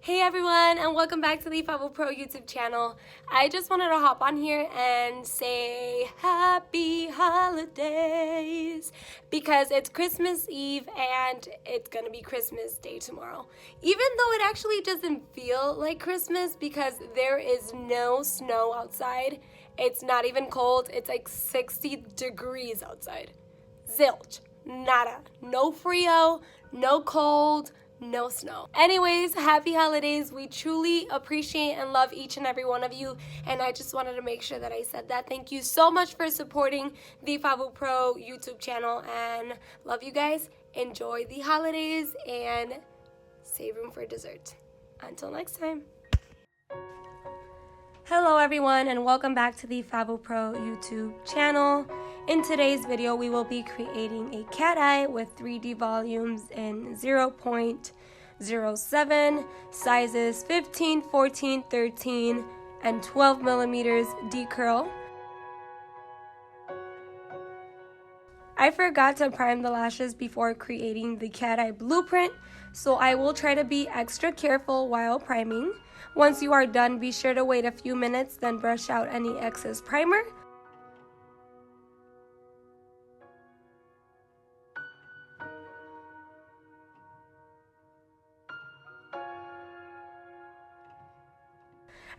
Hey everyone, and welcome back to the FabuPRO YouTube channel. I just wanted to hop on here and say happy holidays because it's Christmas Eve and it's gonna be Christmas Day tomorrow. Even though it actually doesn't feel like Christmas because there is no snow outside. It's not even cold. It's like 60 degrees outside. Zilch, nada, no frio, no cold, no snow. Anyways, happy holidays. We truly appreciate and love each and every one of you, and I just wanted to make sure that I said that. Thank you so much for supporting the FabuPRO YouTube channel, and love you guys. Enjoy the holidays and save room for dessert. Until next time. Hello everyone, and welcome back to the FabuPRO YouTube channel. In today's video, we will be creating a cat eye with 3D volumes in 0.07, sizes 15, 14, 13, and 12 millimeters decurl. I forgot to prime the lashes before creating the cat eye blueprint, so I will try to be extra careful while priming. Once you are done, be sure to wait a few minutes, then brush out any excess primer.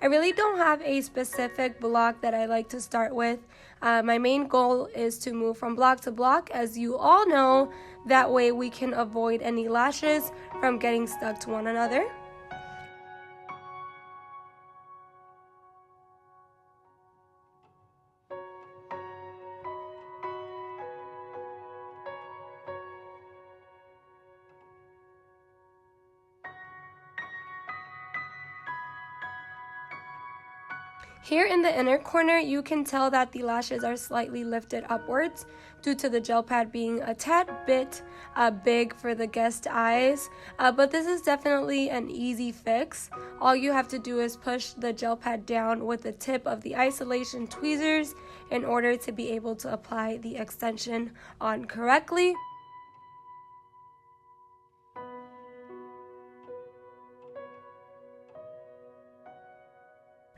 I really don't have a specific block that I like to start with. My main goal is to move from block to block, as you all know. That way we can avoid any lashes from getting stuck to one another. Here in the inner corner, you can tell that the lashes are slightly lifted upwards due to the gel pad being a tad bit big for the guest eyes, but this is definitely an easy fix. All you have to do is push the gel pad down with the tip of the isolation tweezers in order to be able to apply the extension on correctly.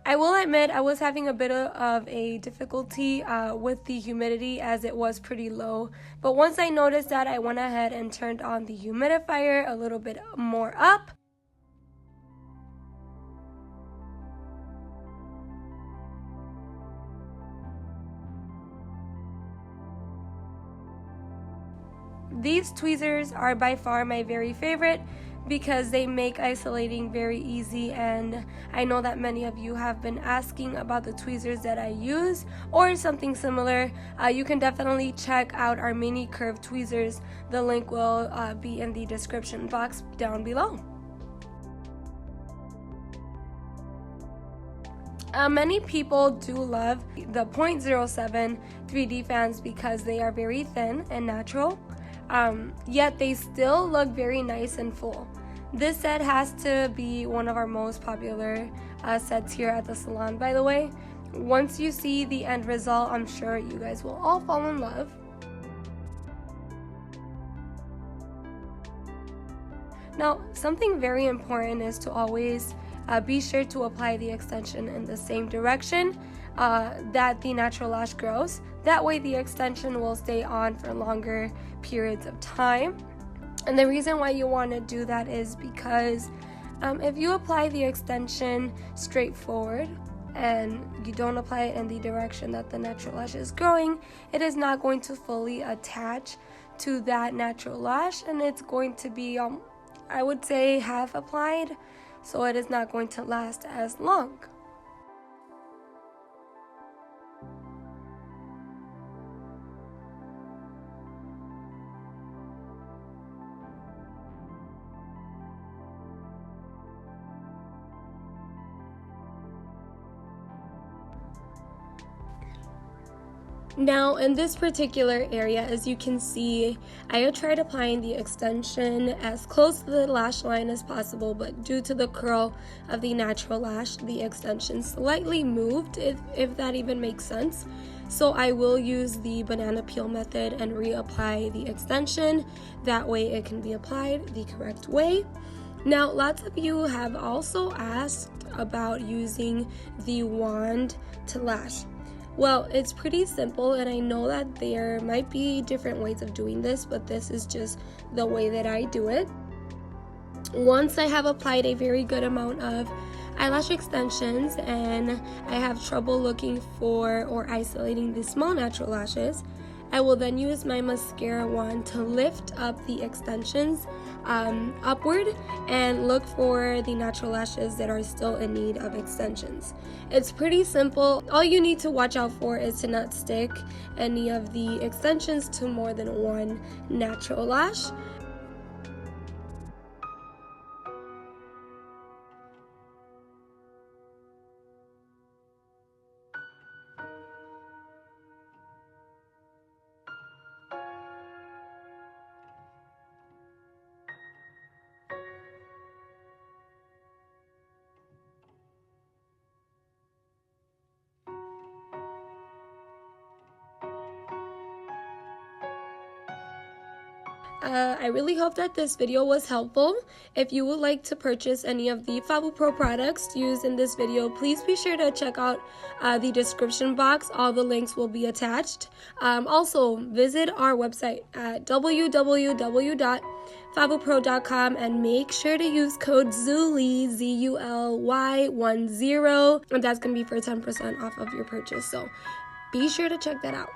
I will admit I was having a bit of a difficulty with the humidity as it was pretty low, but once I noticed that, I went ahead and turned on the humidifier a little bit more up. These tweezers are by far my very favorite because they make isolating very easy, and I know that many of you have been asking about the tweezers that I use or something similar. You can definitely check out our mini curve tweezers. The link will be in the description box down below. Many people do love the 0.07 3D fans because they are very thin and natural. Yet they still look very nice and full. This set has to be one of our most popular sets here at the salon, by the way. Once you see the end result, I'm sure you guys will all fall in love. Now, something very important is to always be sure to apply the extension in the same direction that the natural lash grows. That way the extension will stay on for longer periods of time. And the reason why you want to do that is because if you apply the extension straight forward and you don't apply it in the direction that the natural lash is growing, it is not going to fully attach to that natural lash, and it's going to be I would say half applied, so it is not going to last as long. Now in this particular area, as you can see, I have tried applying the extension as close to the lash line as possible, but due to the curl of the natural lash, the extension slightly moved, if that even makes sense. So I will use the banana peel method and reapply the extension. That way it can be applied the correct way. Now, lots of you have also asked about using the wand to lash. Well, it's pretty simple, and I know that there might be different ways of doing this, but this is just the way that I do it. Once I have applied a very good amount of eyelash extensions and I have trouble looking for or isolating the small natural lashes, I will then use my mascara wand to lift up the extensions upward and look for the natural lashes that are still in need of extensions. It's pretty simple. All you need to watch out for is to not stick any of the extensions to more than one natural lash. I really hope that this video was helpful. If you would like to purchase any of the FabuPRO products used in this video, please be sure to check out the description box. All the links will be attached. Also, visit our website at www.FabuPRO.com and make sure to use code ZULY, ZULY10, and that's going to be for 10% off of your purchase. So be sure to check that out.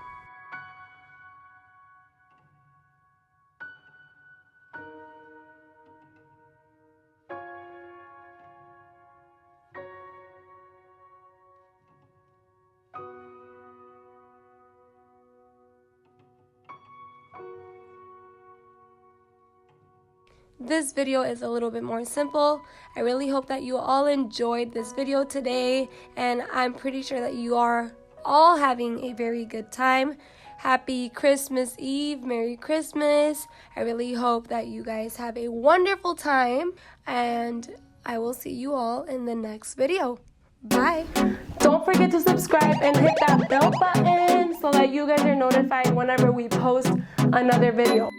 This video is a little bit more simple. I really hope that you all enjoyed this video today, and I'm pretty sure that you are all having a very good time. Happy Christmas Eve, Merry Christmas. I really hope that you guys have a wonderful time, and I will see you all in the next video. Bye. Don't forget to subscribe and hit that bell button so that you guys are notified whenever we post another video.